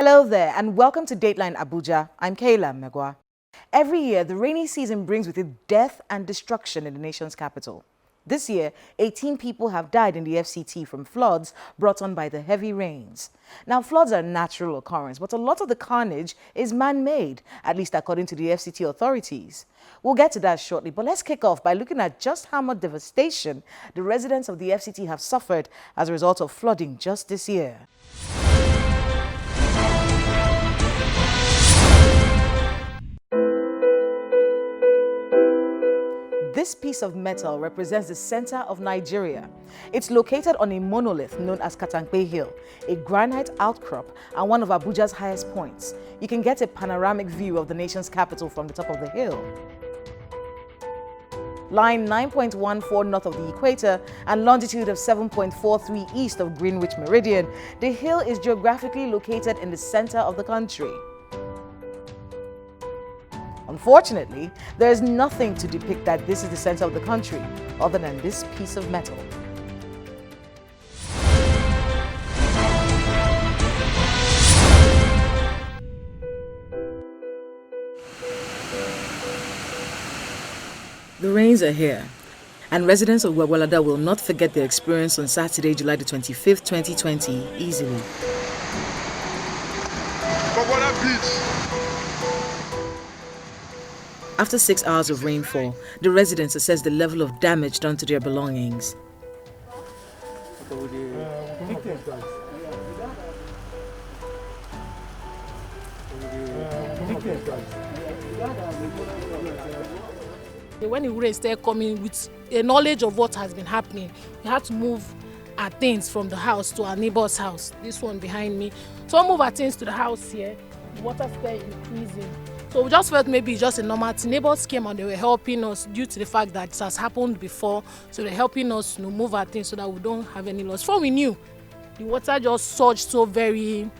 Hello there and welcome to Dateline Abuja. I'm Kayla Megwa. Every year, the rainy season brings with it death and destruction in the nation's capital. This year, 18 people have died in the FCT from floods brought on by the heavy rains. Now, floods are a natural occurrence, but a lot of the carnage is man-made, at least according to the FCT authorities. We'll get to that shortly, but let's kick off by looking at just how much devastation the residents of the FCT have suffered as a result of flooding just this year. This piece of metal represents the center of Nigeria. It's located on a monolith known as Katankpe Hill, a granite outcrop and one of Abuja's highest points. You can get a panoramic view of the nation's capital from the top of the hill. Lying 9.14 north of the equator and longitude of 7.43 east of Greenwich Meridian, the hill is geographically located in the center of the country. Unfortunately, there is nothing to depict that this is the center of the country other than this piece of metal. The rains are here, and residents of Gwagwalada will not forget their experience on Saturday, July the 25th, 2020 easily. Gwagwalada Beach. After 6 hours of rainfall, the residents assess the level of damage done to their belongings. When the rain started coming with a knowledge of what has been happening, we had to move our things from the house to our neighbor's house, this one behind me. So we move our things to the house here, the water started increasing. So we just felt maybe it's just a normal thing. Neighbors came and they were helping us due to the fact that it has happened before. So they're helping us to move our things so that we don't have any loss. Before we knew, the water just surged so very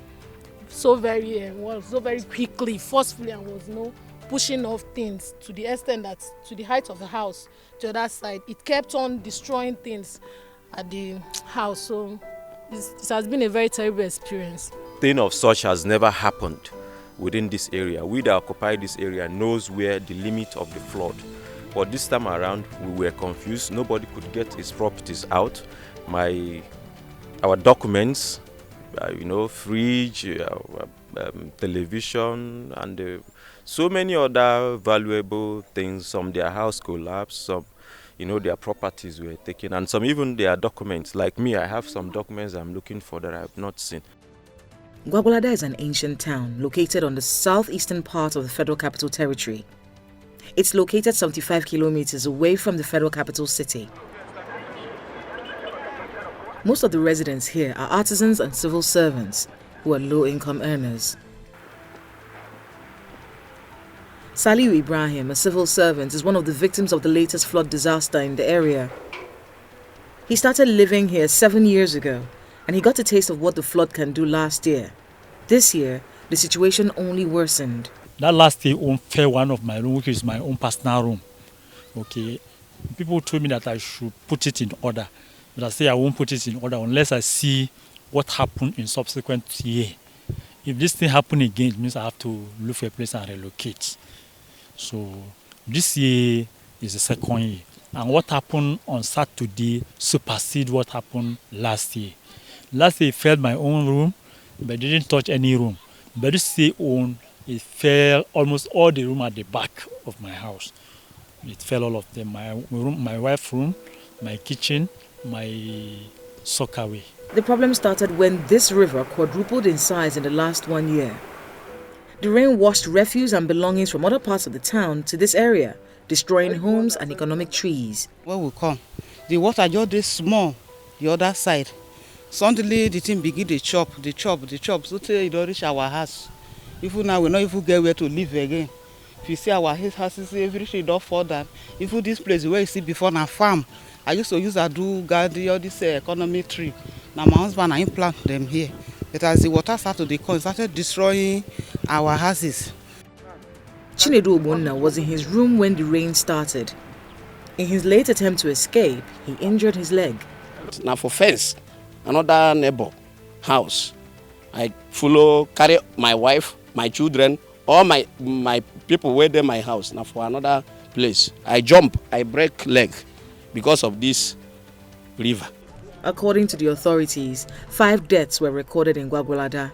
quickly, forcefully, and was pushing off things to the extent that to the height of the house, to the other side, it kept on destroying things at the house. So this has been a very terrible experience. Thing of such has never happened within this area. We that occupy this area knows where the limit of the flood. But this time around, we were confused. Nobody could get his properties out. Our documents, fridge, television, and so many other valuable things. Some their house collapsed, some, their properties were taken, and some even their documents. Like me, I have some documents I'm looking for that I have not seen. Gwagwalada is an ancient town located on the southeastern part of the Federal Capital Territory. It's located 75 kilometers away from the Federal Capital City. Most of the residents here are artisans and civil servants who are low-income earners. Saliu Ibrahim, a civil servant, is one of the victims of the latest flood disaster in the area. He started living here 7 years ago, and he got a taste of what the flood can do last year. This year, the situation only worsened. That last year, I fell one of my room, which is my own personal room. Okay, people told me that I should put it in order, but I say I won't put it in order unless I see what happened in subsequent year. If this thing happens again, it means I have to look for a place and relocate. So this year is the second year, and what happened on Saturday supersedes what happened last year. Last year, it fell my own room, but didn't touch any room. But this year, it fell almost all the room at the back of my house. It fell all of them. My room, my wife's room, my kitchen, my sockaway. The problem started when this river quadrupled in size in the last 1 year. The rain washed refuse and belongings from other parts of the town to this area, destroying homes and economic trees. When we come, the water just this small, the other side. Suddenly the thing begin to chop, so till it don't reach our house. Even now we don't even get where to live again. If you see our houses, everything don't fall down. Even this place where you see before na farm, I used to use a do garden all this economic tree. Now my husband I plant them here. But as the water started to come, it started destroying our houses. Chinedu Obonna was in his room when the rain started. In his late attempt to escape, he injured his leg. Now for fence, another neighbor house, I follow, carry my wife, my children, all my people where they my house now for another place. I jump, I break leg because of this river. According to the authorities, 5 deaths were recorded in Gwagwalada.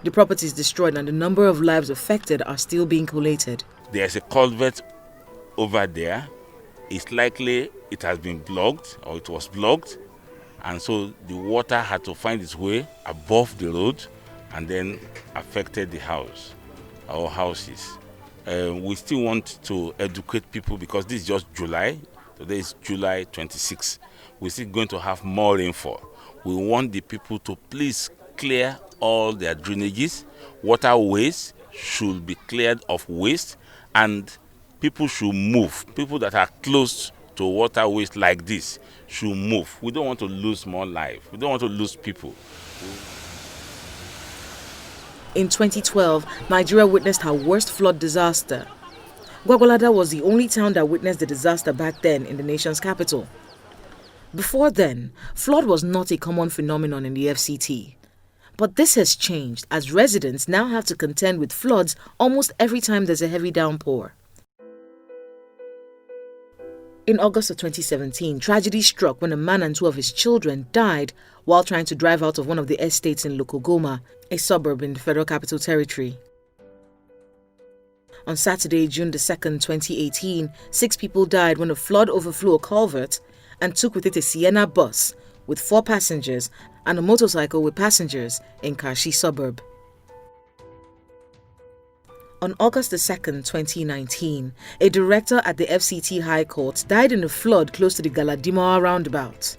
The property is destroyed and the number of lives affected are still being collated. There's a culvert over there. It's likely it has been blocked or it was blocked, and so the water had to find its way above the road and then affected the house, our houses. We still want to educate people because this is just July. Today is July 26. We're still going to have more rainfall. We want the people to please clear all their drainages. Waterways should be cleared of waste, and people should move. People that are close to waterways like this should move. We don't want to lose more life. We don't want to lose people. In 2012, Nigeria witnessed her worst flood disaster. Gwagwalada was the only town that witnessed the disaster back then in the nation's capital. Before then, flood was not a common phenomenon in the FCT. But this has changed as residents now have to contend with floods almost every time there's a heavy downpour. In August of 2017, tragedy struck when a man and 2 of his children died while trying to drive out of one of the estates in Lokogoma, a suburb in the Federal Capital Territory. On Saturday, June 2nd, 2018, 6 people died when a flood overflew a culvert and took with it a Sienna bus with 4 passengers and a motorcycle with passengers in Kashi suburb. On August 2nd, 2019, a director at the FCT High Court died in a flood close to the Galadima roundabout.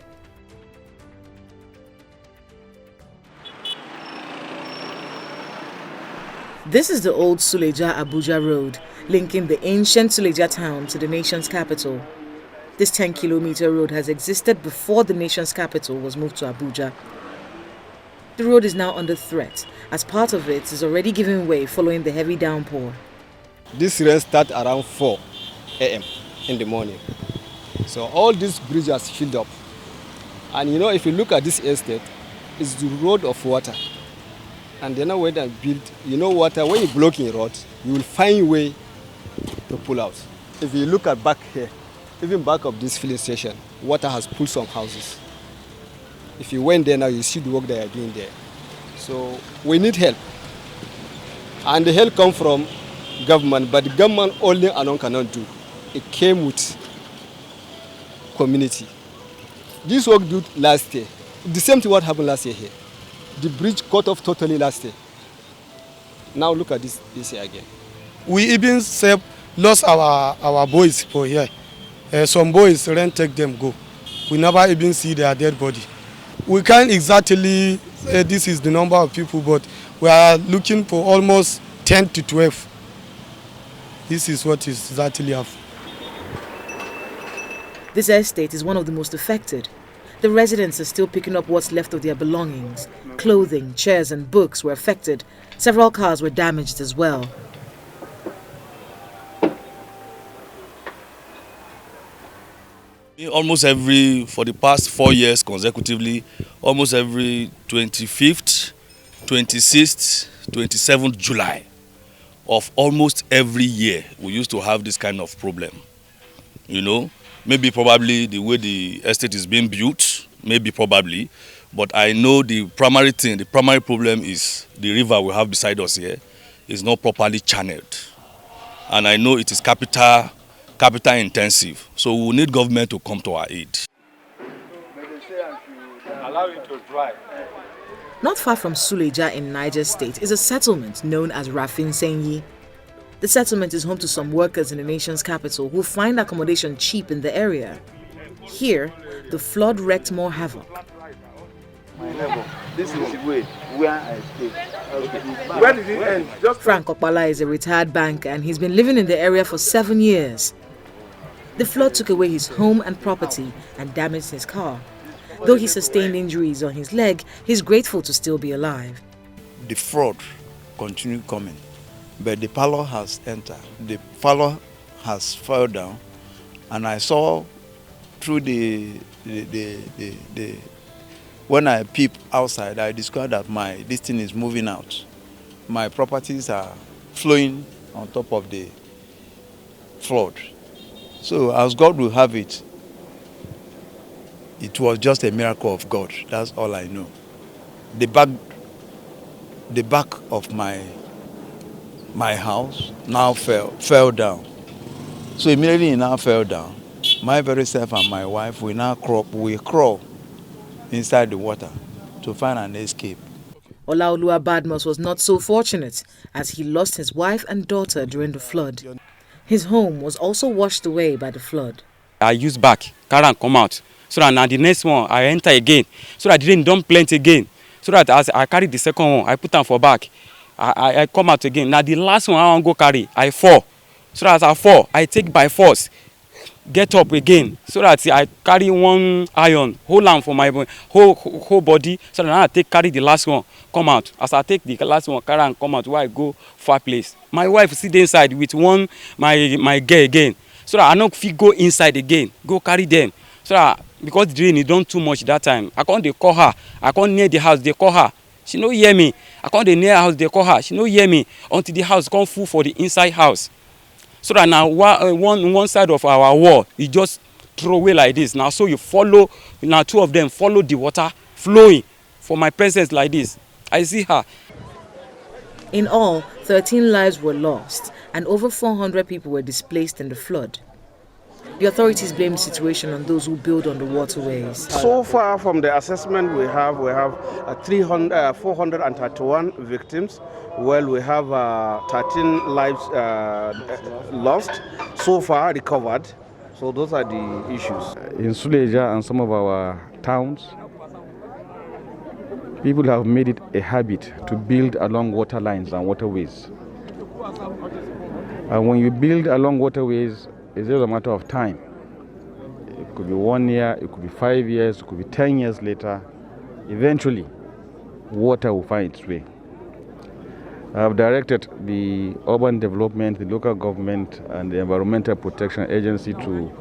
This is the old Suleja Abuja road, linking the ancient Suleja town to the nation's capital. This 10-kilometer road has existed before the nation's capital was moved to Abuja. The road is now under threat, as part of it is already giving way following the heavy downpour. This rain starts around 4 a.m. in the morning. So all these bridges filled up. And if you look at this estate, it's the road of water. And they know where they built, water, when you block in road, you will find a way to pull out. If you look at back here, even back of this filling station, water has pulled some houses. If you went there now, you see the work they are doing there. So we need help. And the help comes from government, but the government only alone cannot do. It came with community. This work did last year. The same thing what happened last year here. The bridge cut off totally last year. Now look at this year again. We even lost our boys for here. Some boys rent take them go. We never even see their dead body. We can't exactly say this is the number of people, but we are looking for almost 10 to 12. This is what is exactly happening. This estate is one of the most affected. The residents are still picking up what's left of their belongings. Clothing, chairs and books were affected. Several cars were damaged as well. Almost for the past 4 years consecutively, almost every 25th, 26th, 27th July of almost every year, we used to have this kind of problem. Maybe probably the way the estate is being built, but I know the primary problem is the river we have beside us here is not properly channeled. And I know it is capital intensive, so we need government to come to our aid. Allow it to dry. Not far from Suleja in Niger State is a settlement known as Rafin Senyi. The settlement is home to some workers in the nation's capital who find accommodation cheap in the area. Here, the flood wreaked more havoc. My neighbor, this is where I stay. Okay. Where did it end? Frank Okpala is a retired banker and he's been living in the area for 7 years. The flood took away his home and property and damaged his car. Though he sustained injuries on his leg, he's grateful to still be alive. The flood continued coming, but the parlor has entered. The parlor has fell down, and I saw through the When I peep outside, I discover that this thing is moving out. My properties are flowing on top of the flood. So as God will have it, it was just a miracle of God. That's all I know. The back of my house now fell down. So immediately it now fell down. My very self and my wife, we crawl inside the water to find an escape. Olaoluwa Badmus was not so fortunate as he lost his wife and daughter during the flood. His home was also washed away by the flood. I use back, carry and come out. So that now the next one, I enter again. So that I didn't dump plenty again. So that as I carry the second one, I put them for back. I come out again. Now the last one I want to go carry, I fall. So that as I fall, I take by force, get up again. So that I carry one iron, hold on for my whole body. So that now I carry the last one, come out. As I take the last one, carry and come out, where I go far place. My wife sit inside with my girl again. So that I don't fit go inside again, go carry them. So that because the rain is done too much that time, I can't dey call her. I can't near the house, they call her. She no hear me. I can't dey near house, they call her. She no hear me until the house come full for the inside house. So that now one side of our wall, it just throw away like this. Now so you follow, now two of them follow the water flowing for my presence like this. I see her. In all, 13 lives were lost and over 400 people were displaced in the flood. The authorities blame the situation on those who build on the waterways. So far from the assessment we have 431 victims. Well, we have 13 lives lost, so far recovered. So those are the issues. In Suleja and some of our towns, people have made it a habit to build along water lines and waterways. And when you build along waterways, it's just a matter of time. It could be 1 year, it could be 5 years, it could be 10 years later. Eventually, water will find its way. I have directed the urban development, the local government, and the Environmental Protection Agency to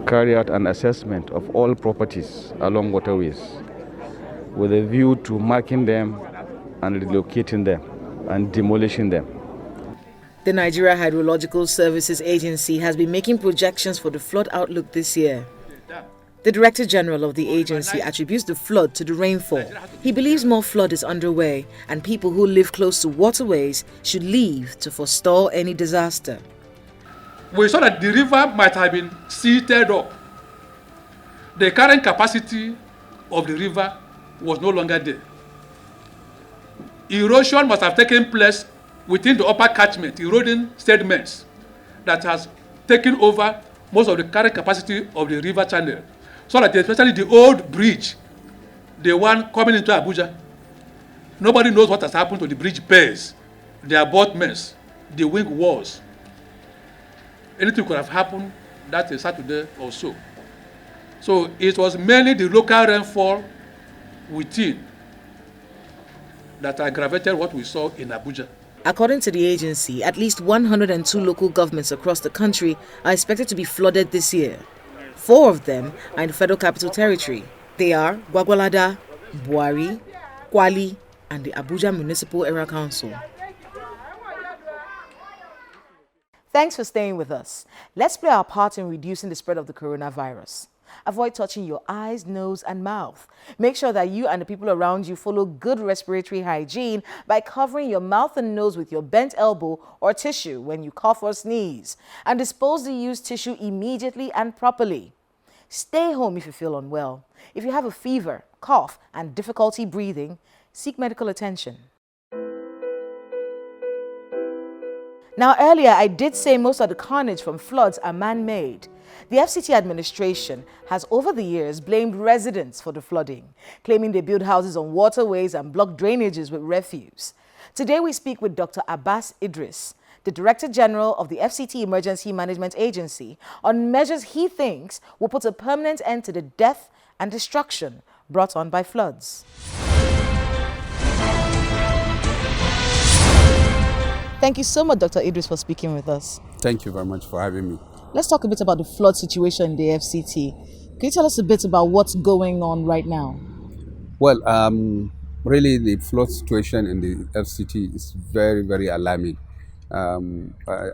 carry out an assessment of all properties along waterways with a view to marking them and relocating them and demolishing them. The Nigeria Hydrological Services Agency has been making projections for the flood outlook this year. The Director General of the agency attributes the flood to the rainfall. He believes more flood is underway and people who live close to waterways should leave to forestall any disaster. We saw that the river might have been seated up. The current capacity of the river was no longer there. Erosion must have taken place within the upper catchment, eroding sediments that has taken over most of the current capacity of the river channel. So that especially the old bridge, the one coming into Abuja, nobody knows what has happened to the bridge piers, the abutments, the wing walls. Anything could have happened that Saturday or so. So it was mainly the local rainfall within that aggravated what we saw in Abuja. According to the agency, at least 102 local governments across the country are expected to be flooded this year. 4 of them are in the Federal Capital Territory. They are Gwagwalada, Buari, Kwali, and the Abuja Municipal Area Council. Thanks for staying with us. Let's play our part in reducing the spread of the coronavirus. Avoid touching your eyes, nose, and mouth. Make sure that you and the people around you follow good respiratory hygiene by covering your mouth and nose with your bent elbow or tissue when you cough or sneeze. And dispose the used tissue immediately and properly. Stay home if you feel unwell. If you have a fever, cough, and difficulty breathing, seek medical attention. Now, earlier I did say most of the carnage from floods are man-made. The FCT administration has over the years blamed residents for the flooding, claiming they build houses on waterways and block drainages with refuse. Today we speak with Dr. Abbas Idris, the Director General of the FCT Emergency Management Agency, on measures he thinks will put a permanent end to the death and destruction brought on by floods. Thank you so much, Dr. Idris, for speaking with us. Thank you very much for having me. Let's talk a bit about the flood situation in the FCT. Can you tell us a bit about what's going on right now? Well, really, the flood situation in the FCT is very, very alarming.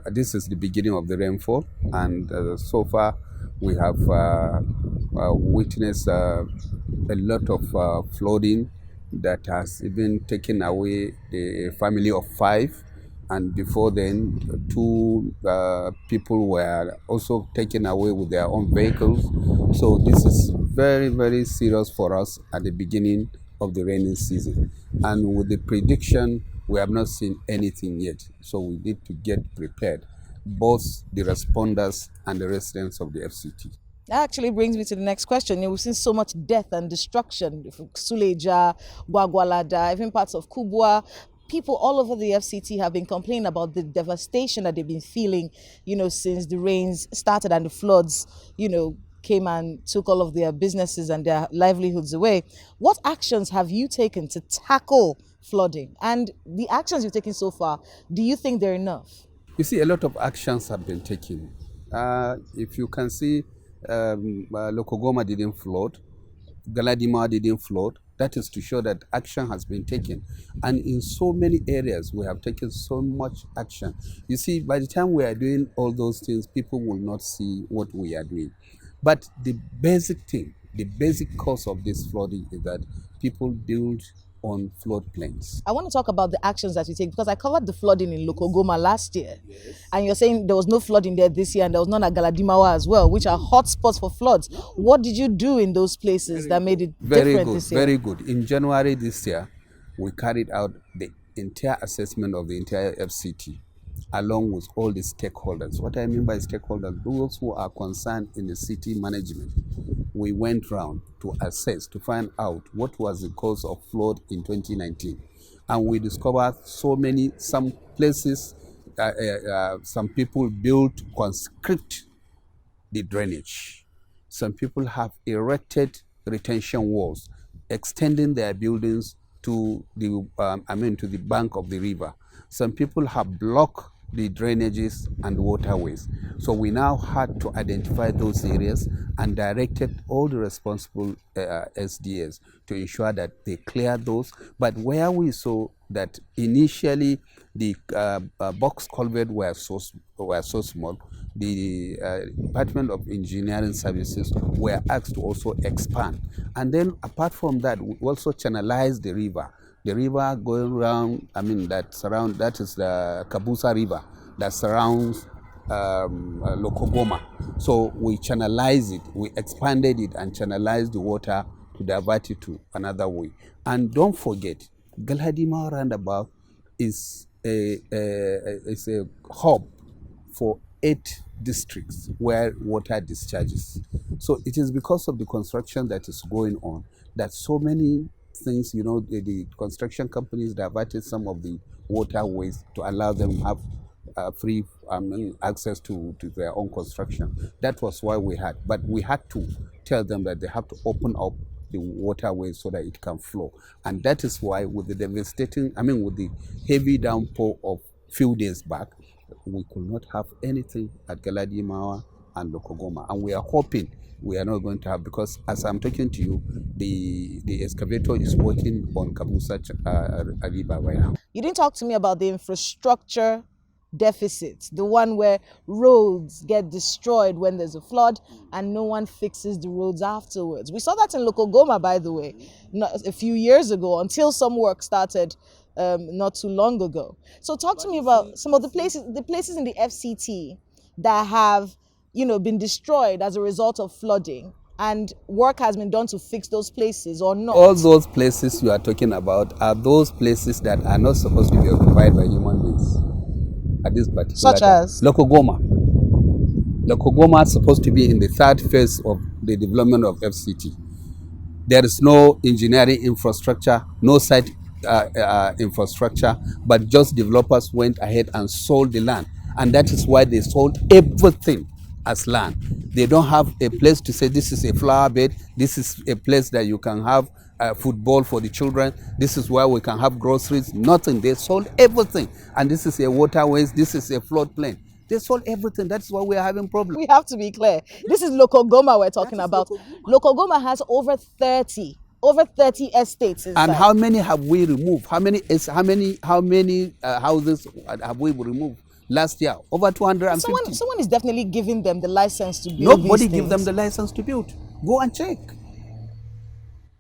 This is the beginning of the rainfall, and so far we have witnessed a lot of flooding that has even taken away the family of five. And before then, two people were also taken away with their own vehicles. So this is very, very serious for us at the beginning of the rainy season. And with the prediction, we have not seen anything yet. So we need to get prepared, both the responders and the residents of the FCT. That actually brings me to the next question. You know, we've seen so much death and destruction from Suleja, Gwagwalada, even parts of Kubwa. People all over the FCT have been complaining about the devastation that they've been feeling, you know, since the rains started and the floods, you know, came and took all of their businesses and their livelihoods away. What actions have you taken to tackle flooding? And the actions you've taken so far, do you think they're enough? You see, a lot of actions have been taken. If you can see, Lokogoma didn't flood, Galadima didn't flood. That is to show that action has been taken. And in so many areas, we have taken so much action. You see, by the time we are doing all those things, people will not see what we are doing. But the basic thing, the basic cause of this flooding is that people build on floodplains. I want to talk about the actions that you take, because I covered the flooding in Lokogoma last year. Yes. And you're saying there was no flooding there this year, and there was none at Galadimawa as well, which are hot spots for floods. What did you do in those places that made it different this year? Very good. In January this year, we carried out the entire assessment of the entire FCT, along with all the stakeholders. What I mean by stakeholders, those who are concerned in the city management. We went round to assess, to find out what was the cause of flood in 2019. And we discovered some places, some people built conscript the drainage. Some people have erected retention walls, extending their buildings to the, to the bank of the river. Some people have blocked the drainages and waterways. So we now had to identify those areas and directed all the responsible SDS to ensure that they clear those. But where we saw that initially the box culvert were so small, the Department of Engineering Services were asked to also expand. And then apart from that, we also channelized the river. The river going around, that is the Kabusa River that surrounds Lokogoma. So we channelized it, we expanded it and channelized the water to divert it to another way. And don't forget, Galadima roundabout is a hub for 8 districts where water discharges. So it is because of the construction that is going on that so many things, you know, the construction companies diverted some of the waterways to allow them have free access to their own construction. That was why we had to tell them that they have to open up the waterways so that it can flow. And that is why with the with the heavy downpour of few days back, we could not have anything at Galadimawa and Lokogoma. And we are hoping we are not going to have, because as I'm talking to you, the excavator is working on Kabusa River right now. You didn't talk to me about the infrastructure deficit, the one where roads get destroyed when there's a flood and no one fixes the roads afterwards. We saw that in Lokogoma, by the way, a few years ago, until some work started not too long ago. So talk to me about some of the places in the FCT that have, you know, been destroyed as a result of flooding, and work has been done to fix those places or not. All those places you are talking about are those places that are not supposed to be occupied by human beings at this particular Such time. as? Lokogoma. Lokogoma is supposed to be in the 3rd phase of the development of FCT. There is no engineering infrastructure, no site infrastructure, but just developers went ahead and sold the land. And that is why they sold everything as land. They don't have a place to say this is a flower bed, this is a place that you can have football for the children, this is where we can have groceries. Nothing. They sold everything. And this is a waterways, this is a floodplain. They sold everything. That's why we are having problems. We have to be clear. This is Lokogoma we're talking about. Lokogoma has over 30 Over 30 estates inside. And how many have we removed? How many houses have we removed last year? Over 250. Someone is definitely giving them the license to build Nobody these gives them things. the license to build. Go and check.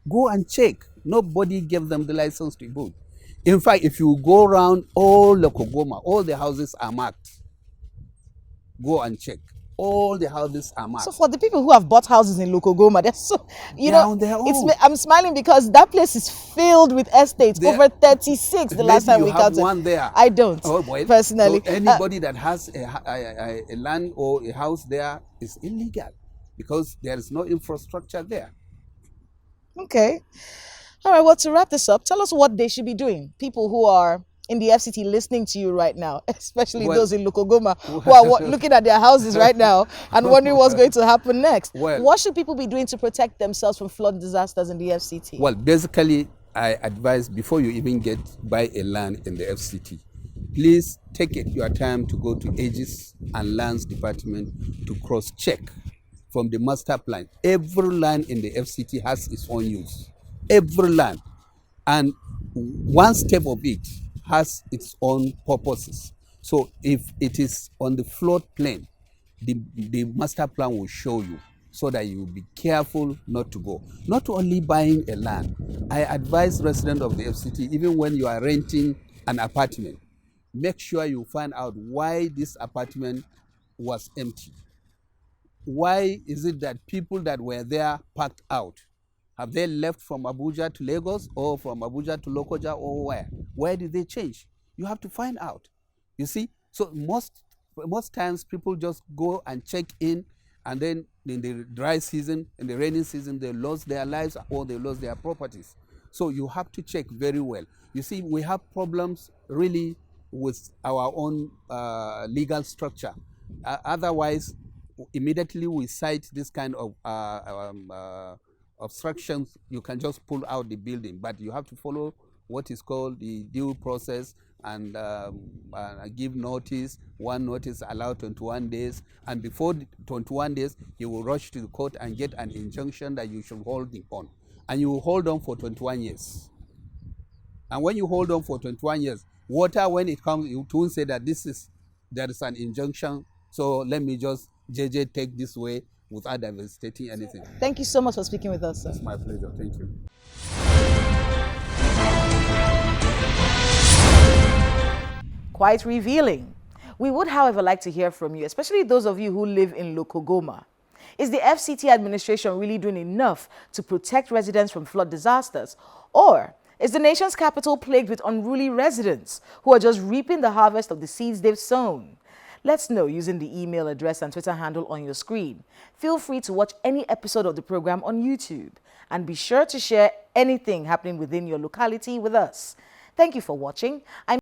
Go and check. Nobody gave them the license to build. In fact, if you go around all the Kogoma, all the houses are marked. Go and check. All the houses are marked. So for the people who have bought houses in Lokogoma, they're so, I'm smiling because that place is filled with estates, over 36 the last time we counted. One there. I don't, personally. So anybody that has a land or a house there is illegal because there is no infrastructure there. Okay. All right, well, to wrap this up, tell us what they should be doing. People who are in the FCT listening to you right now, especially those in Lokogoma who are looking at their houses right now and wondering what's going to happen next. What should people be doing to protect themselves from flood disasters in the FCT? Well, basically, I advise before you even buy a land in the FCT, please take your time to go to Aegis and Lands Department to cross-check from the master plan. Every land in the FCT has its own use. Every land. And one step of it has its own purposes. So if it is on the flood plain, the master plan will show you so that you will be careful not to go. Not only buying a land, I advise residents of the FCT, even when you are renting an apartment, make sure you find out why this apartment was empty. Why is it that people that were there packed out? Have they left from Abuja to Lagos or from Abuja to Lokoja or where? Where did they change? You have to find out. You see, so most times people just go and check in, and then in the dry season, in the rainy season, they lost their lives or they lost their properties. So you have to check very well. You see, we have problems really with our own legal structure. Otherwise, immediately we cite this kind of obstructions, you can just pull out the building, but you have to follow what is called the due process and give notice. One notice allowed 21 days, and before 21 days, you will rush to the court and get an injunction that you should hold it on, and you will hold on for 21 years. And when you hold on for 21 years, water, when it comes, you won't say that there is an injunction, so let me just take this way without devastating anything. Thank you so much for speaking with us, sir. It's my pleasure. Thank you. Quite revealing. We would, however, like to hear from you, especially those of you who live in Lokogoma. Is the FCT administration really doing enough to protect residents from flood disasters? Or is the nation's capital plagued with unruly residents who are just reaping the harvest of the seeds they've sown? Let's know using the email address and Twitter handle on your screen. Feel free to watch any episode of the program on YouTube. And be sure to share anything happening within your locality with us. Thank you for watching. I'm